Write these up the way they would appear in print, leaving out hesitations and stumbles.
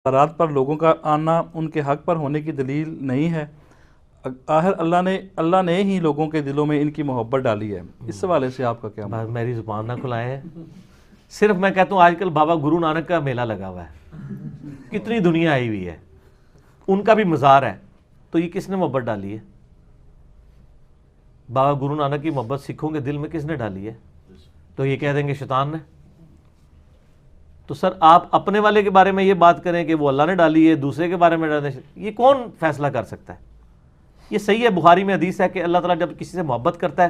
مزارات پر لوگوں کا آنا ان کے حق پر ہونے کی دلیل نہیں ہے؟ آخر اللہ نے ہی لوگوں کے دلوں میں ان کی محبت ڈالی ہے، اس حوالے سے آپ کا کیا بس میری زبان نہ کھلائیں. صرف میں کہتا ہوں آج کل بابا گرو نانک کا میلہ لگا ہوا ہے، کتنی دنیا آئی ہوئی ہے، ان کا بھی مزار ہے، تو یہ کس نے محبت ڈالی ہے؟ بابا گرو نانک کی محبت سکھوں کے دل میں کس نے ڈالی ہے؟ تو یہ کہہ دیں گے شیطان نے. تو سر آپ اپنے والے کے بارے میں یہ بات کریں کہ وہ اللہ نے ڈالی ہے، دوسرے کے بارے میں ڈالیں، یہ کون فیصلہ کر سکتا ہے؟ یہ صحیح ہے، بخاری میں حدیث ہے کہ اللہ تعالیٰ جب کسی سے محبت کرتا ہے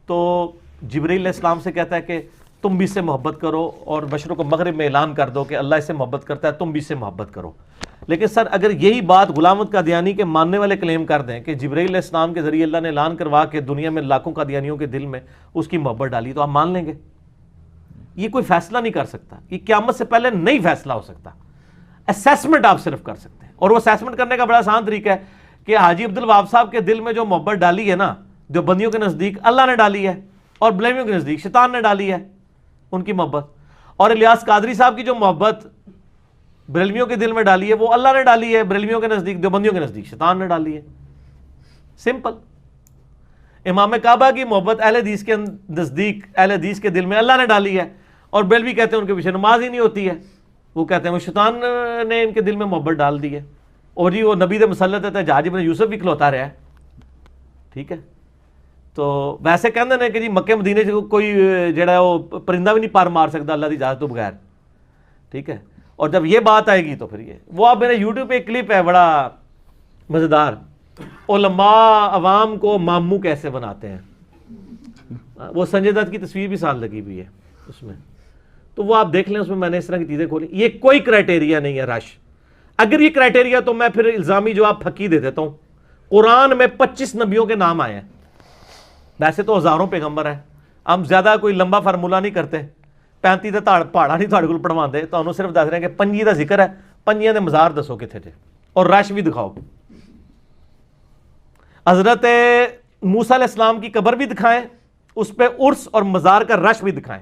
تو جبرائیل علیہ السلام سے کہتا ہے کہ تم بھی اس سے محبت کرو، اور مشرق و مغرب میں اعلان کر دو کہ اللہ اس سے محبت کرتا ہے، تم بھی اس سے محبت کرو. لیکن سر اگر یہی بات غلام احمد قادیانی کے ماننے والے کلیم کر دیں کہ جبرائیل علیہ السلام کے ذریعے اللہ نے اعلان کروا کے دنیا میں لاکھوں قادیانیوں کے دل میں اس کی محبت ڈالی، تو آپ مان لیں گے؟ یہ کوئی فیصلہ نہیں کر سکتا، یہ قیامت سے پہلے نہیں فیصلہ ہو سکتا. اسیسمنٹ آپ صرف کر سکتے ہیں، اور وہ اسیسمنٹ کرنے کا بڑا آسان طریقہ ہے کہ حاجی عبد الوہاب صاحب کے دل میں جو محبت ڈالی ہے نا، جو بندیوں کے نزدیک اللہ نے ڈالی ہے اور بلیمیوں کے نزدیک شیطان نے ڈالی ہے ان کی محبت، اور الیاس قادری صاحب کی جو محبت بریلویوں کے دل میں ڈالی ہے وہ اللہ نے ڈالی ہے، بریلویوں کے نزدیک دیوبندیوں کے نزدیک شیطان نے ڈالی ہے. سمپل. امام کعبہ کی محبت اہل حدیث کے نزدیک اہل حدیث کے دل میں اللہ نے ڈالی ہے، اور بریلوی کہتے ہیں ان کے پیچھے نماز ہی نہیں ہوتی ہے، وہ کہتے ہیں وہ شیطان نے ان کے دل میں محبت ڈال دی ہے. اور جی وہ نبی دے مسلط ہے جہاج ابن یوسف بھی کھلوتا رہا ہے. ٹھیک ہے، تو ویسے کہندے نے کہ جی مکے مدینے سے کوئی جڑا ہے وہ پرندہ بھی نہیں پار مار سکتا اللہ کی اجازت تو بغیر. ٹھیک ہے، اور جب یہ بات آئے گی تو پھر یہ وہ اب میرے یوٹیوب پہ ایک کلپ ہے بڑا مزیدار، علماء عوام کو ماموں کیسے بناتے ہیں، وہ سنجے دت کی تصویر بھی ساتھ لگی ہوئی ہے اس میں، تو وہ آپ دیکھ لیں، اس میں میں نے اس طرح کی چیزیں کھولی. یہ کوئی کرائٹیریا نہیں ہے رش. اگر یہ کرائٹیریا تو میں پھر الزامی جو آپ پھکی دے دیتا ہوں. قرآن میں 25 نبیوں کے نام آئے ہیں، ویسے تو ہزاروں پیغمبر ہیں، ہم زیادہ کوئی لمبا فارمولہ نہیں کرتے، 35 دا پہاڑا نہیں تھوڑے کول پڑھوا دے، تو صرف دس رہے ہیں کہ 25 دا ذکر ہے، 25 دے مزار دسو کتنے تھے، اور رش بھی دکھاؤ. حضرت موسیٰ علیہ السلام کی قبر بھی دکھائیں، اس پہ عرس اور مزار کا رش بھی دکھائیں.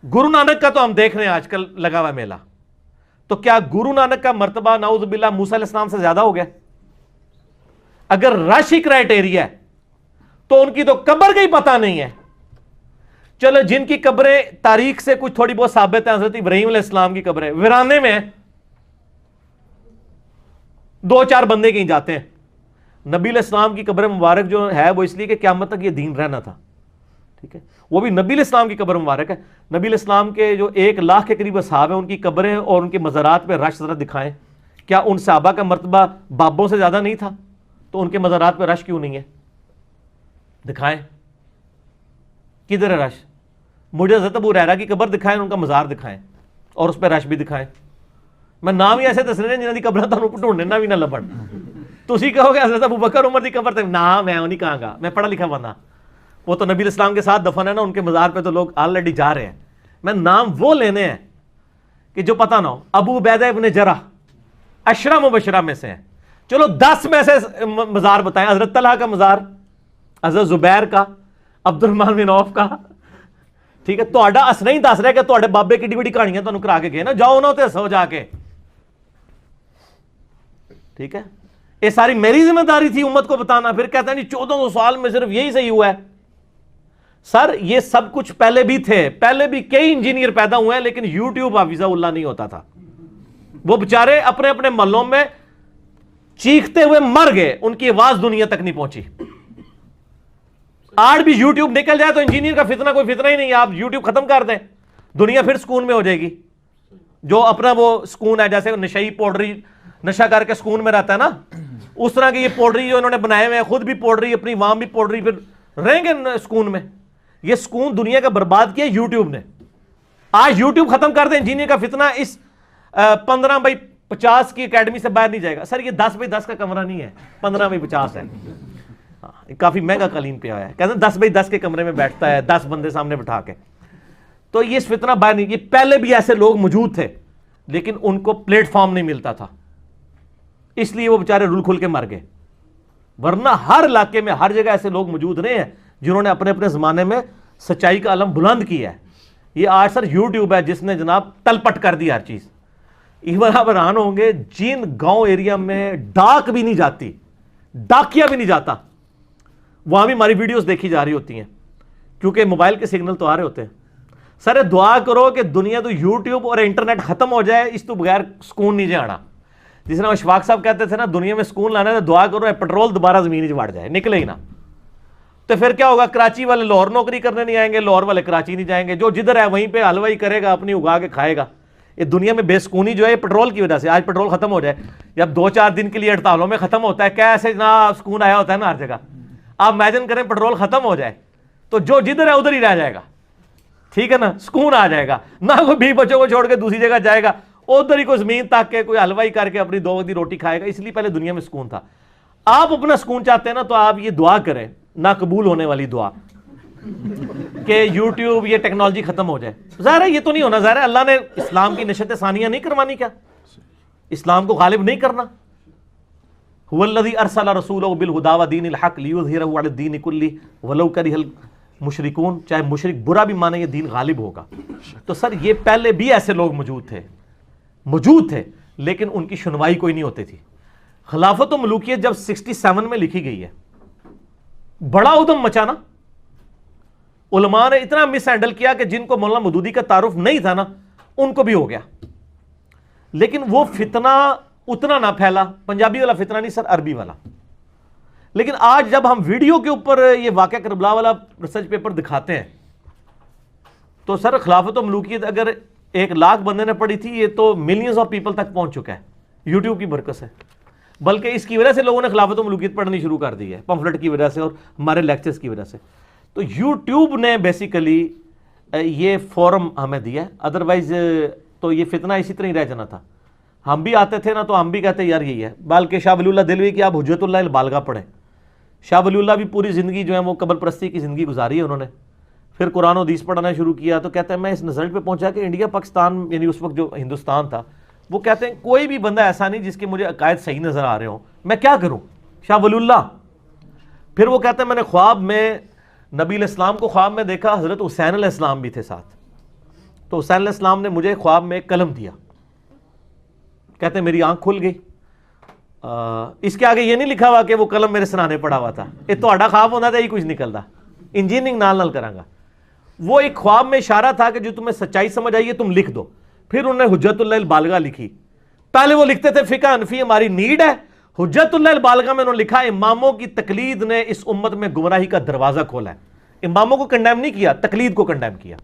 گرو نانک کا تو ہم دیکھ رہے ہیں آج کل لگا ہوا میلہ، تو کیا گرو نانک کا مرتبہ نعوذ باللہ موسیٰ علیہ السلام سے زیادہ ہو گیا؟ اگر رش ہی کرائٹیریا ہے تو ان کی تو قبر کا ہی پتہ نہیں ہے. چلو جن کی قبریں تاریخ سے کچھ تھوڑی بہت ثابت ہیں، حضرت ابراہیم علیہ السلام کی قبریں ویرانے میں ہیں، 2-4 بندے کہیں جاتے ہیں. نبی علیہ السلام کی قبر مبارک جو ہے وہ اس لیے کہ قیامت تک یہ دین رہنا تھا. ٹھیک ہے، وہ بھی نبی علیہ السلام کی قبر مبارک ہے. نبی علیہ السلام کے جو 1 لاکھ کے قریب اصحاب ہیں ان کی قبریں اور ان کے مزارات پہ رش ذرا دکھائیں. کیا ان صحابہ کا مرتبہ بابوں سے زیادہ نہیں تھا؟ تو ان کے مزارات پہ رش کیوں نہیں ہے؟ دکھائیں کدھر ہے رش. مجھے حضرت ابو ہریرہ کی قبر دکھائیں، ان کا مزار دکھائیں، اور اس پہ رش بھی دکھائیں. میں نام ہی ایسے دس رہے ہیں جنہوں کی قبر تمہیں ڈھونڈنے نہ بھی نہ لبن. تسی کہو گے حضرت ابو بکر عمر کی قبر تک، نہ میں وہ نہیں کہاں گا، میں پڑھا لکھا بندہ، وہ تو نبی الاسلام کے ساتھ دفن ہے نا، ان کے مزار پہ تو لوگ آلریڈی جا رہے ہیں. میں نام وہ لینے ہیں کہ جو پتہ نہ ہو. ابو عبیدہ ابن جرح 10 مبشرہ میں سے ہیں، چلو 10 میں سے مزار بتائیں. حضرت طلحہ کا مزار، حضرت زبیر کا، عبد الرحمن بن عوف کا. ٹھیک ہے، تو اس نہیں دس رہے کہ تھوڑے بابے کی بڑی کہانیاں تمہیں کرا کے گئے نا، جاؤ نا تے ہسو جا کے. ٹھیک ہے، یہ ساری میری ذمہ داری تھی امت کو بتانا. پھر کہتے ہیں جی 1400 سال میں صرف یہی صحیح ہوا ہے. سر یہ سب کچھ پہلے بھی تھے، پہلے بھی کئی انجینئر پیدا ہوئے ہیں، لیکن یوٹیوب حافظہ اللہ نہیں ہوتا تھا. وہ بےچارے اپنے اپنے محلوں میں چیختے ہوئے مر گئے، ان کی آواز دنیا تک نہیں پہنچی. آج بھی یوٹیوب نکل جائے تو انجینئر کا فتنہ کوئی فتنہ ہی نہیں ہے. آپ یوٹیوب ختم کر دیں، دنیا پھر سکون میں ہو جائے گی. جو اپنا وہ سکون ہے، جیسے نشئی پاؤڈری نشہ کر کے سکون میں رہتا ہے نا، اس طرح کی یہ پاؤڈری جو انہوں نے بنائے ہوئے ہیں، خود بھی پاؤڈری، اپنی عوام بھی پاؤڈری، پھر رہیں گے سکون میں. یہ سکون دنیا کا برباد کیا یوٹیوب نے. آج یوٹیوب ختم کر دیں، انجینئر کا فتنہ اس 15x50 کی اکیڈمی سے باہر نہیں جائے گا. سر یہ 10x10 کا کمرہ نہیں ہے، 15x50 ہے. کافی مہنگا قالین پہ آیا ہے، کہتے ہیں 10x10 کے کمرے میں بیٹھتا ہے 10 بندے سامنے بٹھا کے. تو یہ فتنہ باہر نہیں. یہ پہلے بھی ایسے لوگ موجود تھے، لیکن ان کو پلیٹ فارم نہیں ملتا تھا، اس لیے وہ بیچارے رول کھل کے مر گئے. ورنہ ہر علاقے میں ہر جگہ ایسے لوگ موجود رہے ہیں جنہوں نے اپنے اپنے زمانے میں سچائی کا علم بلند کیا ہے. یہ آج سر یوٹیوب ہے جس نے جناب تلپٹ کر دی ہر چیز. ایون آپ حیران ہوں گے جن گاؤں ایریا میں ڈاک بھی نہیں جاتی, ڈاکیا بھی نہیں جاتا, وہاں بھی ہماری ویڈیوز دیکھی جا رہی ہوتی ہیں, کیونکہ موبائل کے سگنل تو آ رہے ہوتے ہیں. سر دعا کرو کہ دنیا تو یوٹیوب اور انٹرنیٹ ختم ہو جائے, اس تو بغیر سکون نہیں جانا. جس طرح اشفاق صاحب کہتے تھے نا, دنیا میں سکون لانا ہے تو دعا کرو پیٹرول دوبارہ زمین ہی بڑھ جائے, نکلے ہی نہ. تو پھر کیا ہوگا, کراچی والے لاہور نوکری کرنے نہیں آئیں گے, لاہور والے کراچی نہیں جائیں گے, جو جدھر ہے وہیں پہ حلوائی کرے گا, اپنی اگا کے کھائے گا. یہ دنیا میں بے سکونی جو ہے پیٹرول کی وجہ سے. آج پیٹرول ختم ہو جائے, جب 2-4 دن کے لیے ہڑتالوں میں ختم ہوتا ہے, کیا ایسے نہ سکون آیا ہوتا ہے نا ہر جگہ. آپ امیجن کریں پیٹرول ختم ہو جائے تو جو جدھر ہے ادھر ہی رہ جائے گا, ٹھیک ہے نا, سکون آ جائے گا, نہ کوئی بھی بچوں کو چھوڑ کے دوسری جگہ جائے گا, ادھر ہی کوئی زمین تاک کے کوئی حلوائی کر کے اپنی 2 وقت کی روٹی کھائے گا. اس لیے پہلے دنیا میں سکون تھا. آپ اپنا سکون چاہتے ہیں نا تو آپ یہ دعا کریں, نہ قبول ہونے والی دعا, کہ یوٹیوب یہ ٹیکنالوجی ختم ہو جائے. ظاہر ہے یہ تو نہیں ہونا, ظاہر ہے اللہ نے اسلام کی نشست ثانیہ نہیں کروانی, کیا اسلام کو غالب نہیں کرنا. هو الذی ارسل رسولہ بالہدی ودین الحق لیظہرہ علی الدین کلہ ولو کرہ المشرکون. چاہے مشرک برا بھی مانے, یہ دین غالب ہوگا. تو سر یہ پہلے بھی ایسے لوگ موجود تھے لیکن ان کی سنوائی کوئی نہیں ہوتی تھی. خلافت و ملوکیت جب 67 میں لکھی گئی ہے, بڑا ادھم مچانا, علماء نے اتنا مس ہینڈل کیا کہ جن کو مولانا مودودی کا تعارف نہیں تھا نا ان کو بھی ہو گیا. لیکن وہ فتنہ اتنا نہ پھیلا, پنجابی والا فتنہ نہیں سر, عربی والا. لیکن آج جب ہم ویڈیو کے اوپر یہ واقعہ کربلا والا ریسرچ پیپر دکھاتے ہیں تو سر خلافت و ملوکیت اگر 1 لاکھ بندے نے پڑھی تھی, یہ تو ملینز آف پیپل تک پہنچ چکا ہے یوٹیوب کی برکت سے. بلکہ اس کی وجہ سے لوگوں نے خلافت و ملوکیت پڑھنی شروع کر دی ہے, پمفلٹ کی وجہ سے اور ہمارے لیکچرز کی وجہ سے. تو یوٹیوب نے بیسیکلی یہ فورم ہمیں دیا ہے, ادروائز تو یہ فتنہ اسی طرح ہی رہ جانا تھا. ہم بھی آتے تھے نا تو ہم بھی کہتے یار یہی ہے. بلکہ شاہ ولی اللہ دہلوی کی آپ حجت اللہ البالغہ پڑھیں. شاہ ولی اللہ بھی پوری زندگی جو ہے وہ قبر پرستی کی زندگی گزاری ہے انہوں نے. پھر قرآن و حدیث پڑھنا شروع کیا تو کہتے ہیں میں اس رزلٹ پہ پہنچا کہ انڈیا پاکستان, یعنی اس وقت جو ہندوستان تھا, وہ کہتے ہیں کوئی بھی بندہ ایسا نہیں جس کے مجھے عقائد صحیح نظر آ رہے ہوں, میں کیا کروں. شاہ ولی اللہ. پھر وہ کہتے ہیں میں نے خواب میں نبی علیہ السلام کو خواب میں دیکھا, حضرت حسین علیہ السلام بھی تھے ساتھ. تو حسین علیہ السلام نے مجھے خواب میں ایک قلم دیا. کہتے ہیں میری آنکھ کھل گئی. اس کے آگے یہ نہیں لکھا ہوا کہ وہ قلم میرے سرانے پڑا ہوا تھا, یہ تو آڈا خواب ہونا تھا, یہ کچھ نکلتا انجینئرنگ نال کروں گا. وہ ایک خواب میں اشارہ تھا کہ جو تمہیں سچائی سمجھ آئی ہے تم لکھ دو. پھر انہوں نے حجت اللہ البالغہ لکھی. پہلے وہ لکھتے تھے فقہ حنفی ہماری نیڈ ہے, حجت اللہ البالغہ میں انہوں نے لکھا اماموں کی تقلید نے اس امت میں گمراہی کا دروازہ کھولا ہے. اماموں کو کنڈیم نہیں کیا, تقلید کو کنڈیم کیا.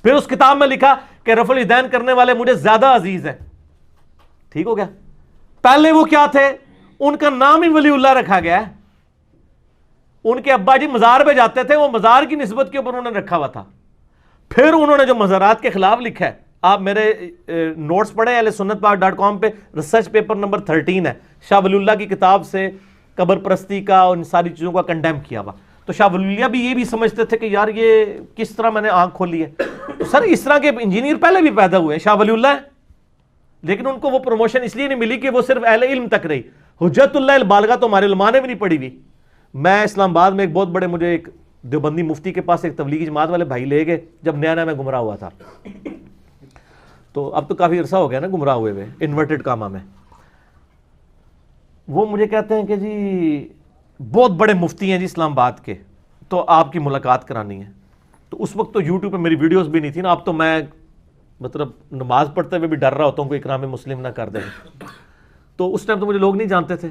پھر اس کتاب میں لکھا کہ رفع الیدین کرنے والے مجھے زیادہ عزیز ہیں. ٹھیک ہو گیا. پہلے وہ کیا تھے, ان کا نام ہی ولی اللہ رکھا گیا ہے. ان کے ابا جی مزار پہ جاتے تھے, وہ مزار کی نسبت کے اوپر انہوں نے رکھا ہوا تھا. پھر انہوں نے جو مزارات کے خلاف لکھا ہے, آپ میرے نوٹس پڑھیں ahlsunnatpak.com پہ, ریسرچ پیپر نمبر 13 ہے, شاہ ولی اللہ کی کتاب سے قبر پرستی کا اور ان ساری چیزوں کا کنڈیم کیا ہوا. تو شاہ ولی اللہ بھی یہ بھی سمجھتے تھے کہ یار یہ کس طرح میں نے آنکھ کھولی ہے. تو سر اس طرح کے انجینئر پہلے بھی پیدا ہوئے ہیں, شاہ ولی اللہ ہیں, لیکن ان کو وہ پروموشن اس لیے نہیں ملی کہ وہ صرف اہل علم تک رہی. حجت اللہ البالغہ تو ہمارے علماء نے بھی نہیں پڑھی ہوئی. میں اسلام آباد میں ایک بہت بڑے, مجھے ایک دیوبندی مفتی کے پاس ایک تبلیغی جماعت والے بھائی لے گئے جب نیا نیا میں گمراہ ہوا تھا. تو اب تو کافی عرصہ ہو گیا نا گمراہ ہوئے ہوئے, انورٹڈ کاما میں. وہ مجھے کہتے ہیں کہ جی بہت بڑے مفتی ہیں جی اسلام آباد کے, تو آپ کی ملاقات کرانی ہے. تو اس وقت تو یوٹیوب پہ میری ویڈیوز بھی نہیں تھی نا, اب تو میں مطلب نماز پڑھتے ہوئے بھی ڈر رہا ہوتا ہوں کوئی اکرام مسلم نہ کر دیں. تو اس ٹائم تو مجھے لوگ نہیں جانتے تھے.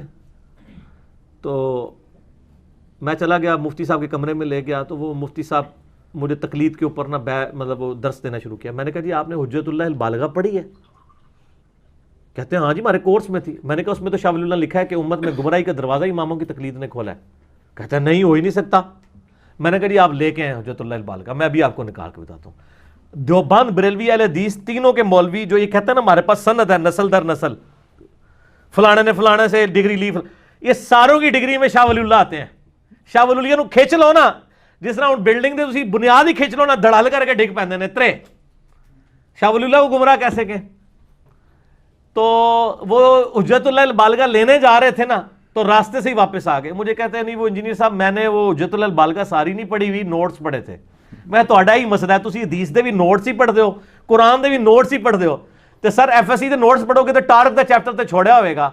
تو میں چلا گیا مفتی صاحب کے کمرے میں لے گیا, تو وہ مفتی صاحب مجھے تقلید کے اوپر نا مطلب وہ درس دینا شروع کیا. میں نے کہا جی آپ نے حجت اللہ البالغہ پڑھی ہے؟ کہتے ہیں ہاں جی ہمارے کورس میں تھی. میں نے کہا اس میں تو شاہ ولی اللہ لکھا ہے کہ امت میں گمراہی کا دروازہ اماموں کی تقلید نے کھولا ہے. کہتے ہیں نہیں ہو ہی نہیں سکتا. میں نے کہا جی آپ لے کے ہیں حجت اللہ البالغہ, میں ابھی آپ کو نکال کے بتاتا ہوں. دیوبند, بریلوی, اہل حدیث تینوں کے مولوی جو یہ کہتے ہیں نا ہمارے پاس سند ہے نسل در نسل, فلانے نے فلانے سے ڈگری لی, یہ ساروں کی ڈگری میں شاہ ولی اللہ آتے ہیں. شاہ ولی اللہ نو کھچ لو نا, جس طرح بلڈنگ دے تسی بنیاد ہی کھچ لو نا, دڑال کر کے ڈگ پیندے نے ترے. شاہ ولی اللہ کو گمراہ کیسے کہ. تو وہ حجت اللہ البالغہ لینے جا رہے تھے نا, تو راستے سے ہی واپس آ گئے. مجھے کہتے ہیں نہیں وہ انجینئر صاحب میں نے وہ حجت اللہ البالغہ ساری نہیں پڑھی ہوئی, نوٹس پڑھے تھے. میں تہاڈا ہی مسئلہ ہے, تسی حدیث دے بھی نوٹس ہی پڑھتے ہو, قرآن دے بھی نوٹس ہی پڑھتے ہو. ਤੇ ਸਰ FSC ਦੇ ਨੋਟਸ ਪੜੋਗੇ ਤਾਂ ਟਾਰਕ ਦਾ ਚੈਪਟਰ ਤੇ ਛੋੜਿਆ ਹੋਵੇਗਾ,